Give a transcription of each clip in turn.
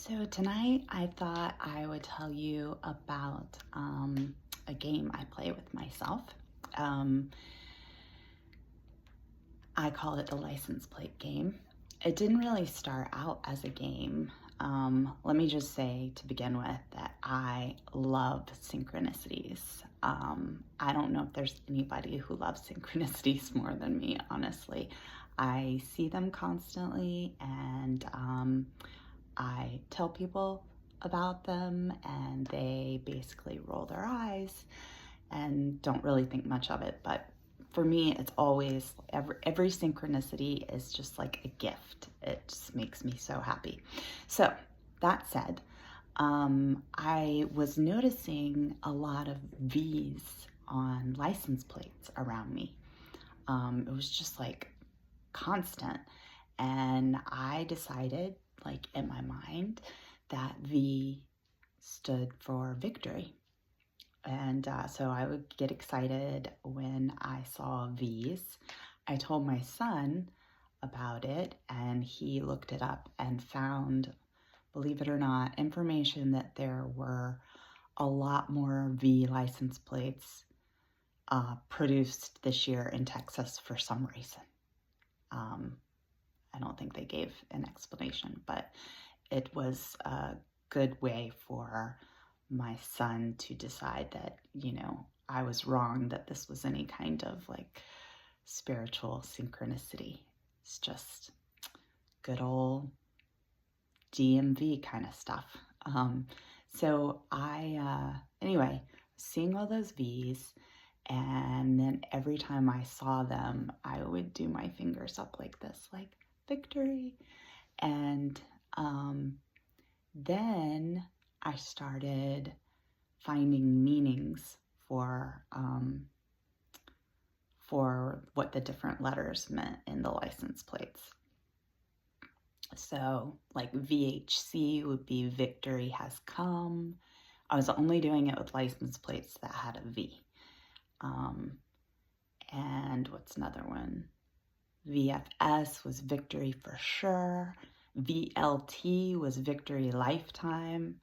So tonight I thought I would tell you about a game I play with myself. Um, I call it the license plate game. It didn't really start out as a game. Let me just say to begin with that I love synchronicities. I don't know if there's anybody who loves synchronicities more than me, honestly. I see them constantly and I tell people about them and they basically roll their eyes and don't really think much of it. But for me, it's always every synchronicity is just like a gift. It just makes me so happy. So that said, I was noticing a lot of V's on license plates around me. It was just like constant. And I decided, like in my mind, that V stood for victory. And so I would get excited when I saw V's. I told my son about it, and he looked it up and found, believe it or not, information that there were a lot more V license plates produced this year in Texas for some reason. I don't think they gave an explanation, but it was a good way for my son to decide that, I was wrong, that this was any kind of like spiritual synchronicity. It's just good old DMV kind of stuff. So anyway, seeing all those V's, and then every time I saw them, I would do my fingers up like this, like victory. And then I started finding meanings for what the different letters meant in the license plates. So like VHC would be victory has come. I was only doing it with license plates that had a V. And what's another one? VFS was victory for sure. VLT was victory lifetime.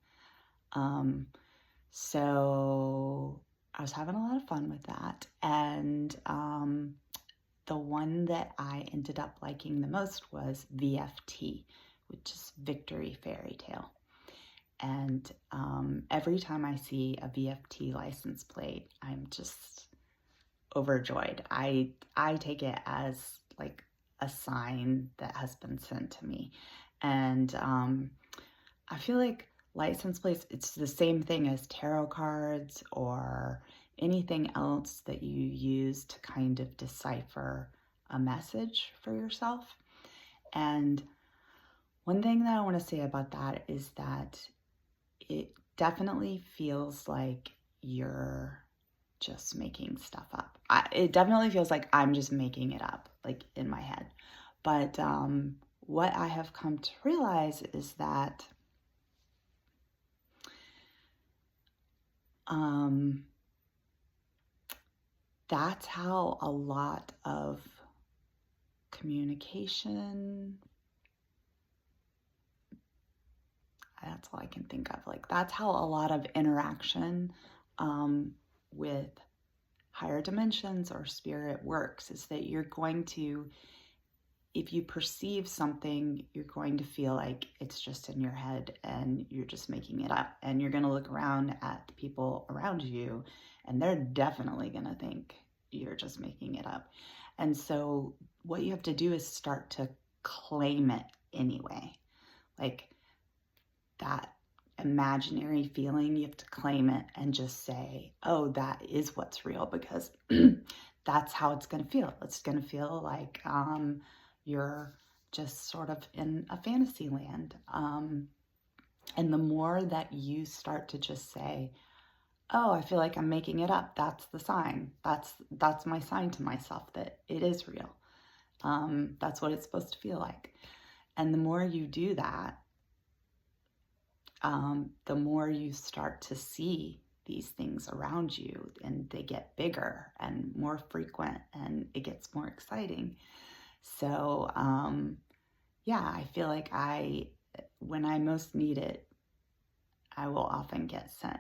So I was having a lot of fun with that. And the one that I ended up liking the most was VFT, which is Victory Fairy Tale. And every time I see a VFT license plate, I'm just overjoyed. I take it as like a sign that has been sent to me. And I feel like license plates, it's the same thing as tarot cards or anything else that you use to kind of decipher a message for yourself. And one thing that I want to say about that is that it definitely feels like you're just making stuff up. It definitely feels like I'm just making it up, like in my head. But what I have come to realize is that that's how a lot of communication, that's all I can think of. Like that's how a lot of interaction with higher dimensions or spirit works, is that you're going to, if you perceive something, you're going to feel like it's just in your head and you're just making it up. And you're going to look around at the people around you and they're definitely going to think you're just making it up. And so what you have to do is start to claim it anyway. Like that imaginary feeling, you have to claim it and just say, oh, that is what's real, because that's how it's going to feel. It's going to feel like you're just sort of in a fantasy land. And the more that you start to just say, oh, I feel like I'm making it up, that's the sign. That's my sign to myself that it is real. That's what it's supposed to feel like. And the more you do that, the more you start to see these things around you, and they get bigger and more frequent, and it gets more exciting. So, yeah, I feel like when I most need it, I will often get sent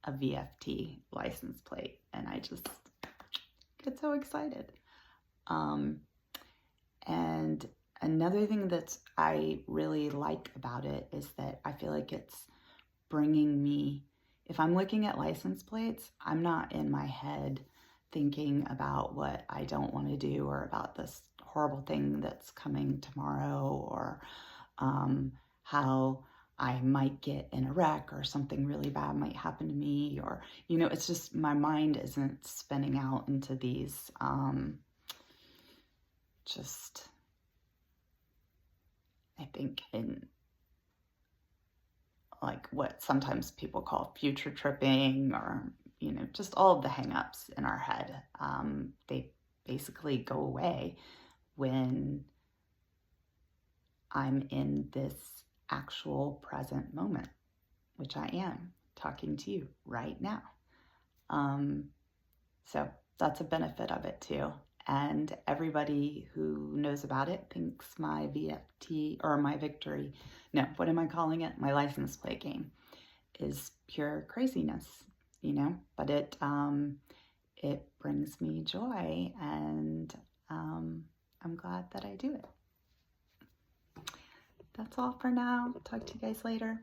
a VFT license plate, and I just get so excited. And another thing that I really like about it is that I feel like it's bringing me, if I'm looking at license plates, I'm not in my head thinking about what I don't want to do or about this horrible thing that's coming tomorrow, or how I might get in a wreck or something really bad might happen to me, or, it's just my mind isn't spinning out into these just, I think, in like what sometimes people call future tripping, or, just all of the hang-ups in our head. They basically go away when I'm in this actual present moment, which I am talking to you right now. So that's a benefit of it too. And everybody who knows about it thinks my VFT, or my victory, no, what am I calling it? My license plate game is pure craziness, but it brings me joy, and I'm glad that I do it. That's all for now. Talk to you guys later.